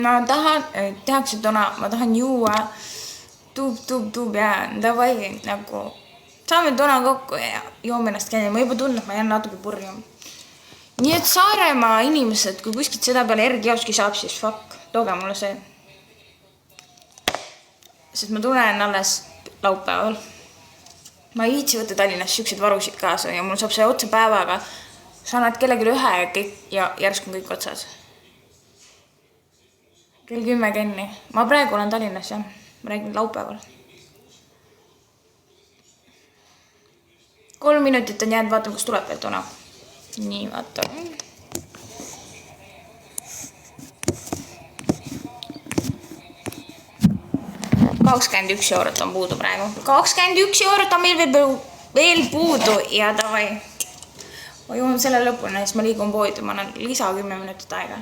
ma tahan, tehakse tona, ma tahan juua. Tuub ja davai nagu saame tona kokku ja joome ennast käima. Ma juba tunnen, et ma jään natuke purju. Nii et Saaremaa inimesed, kui kuskilt seda peale R-kioski saab, siis fuck, tooge mulle see. Sest ma tulen alles laupäeval. Ma ei viitsi võtta Tallinnas siuksed varusid kaasa ja mul saab see otsa päevaga. Sa annad kellegi ühe ja järsku on kõik otsas. Kell 10 kenni. Ma praegu olen Tallinnas, jah. Ma räägin laupäeval. 3 minutit on jäänud, vaatame, kas tuleb veel tona. Nii, vaata. 21 eurot on puudu praegu. 21 eurot on meil veel puudu ja davai. Ma juhun selle lõpuni, siis ma liigun poodi, ma annan lisa 10 minutit aega.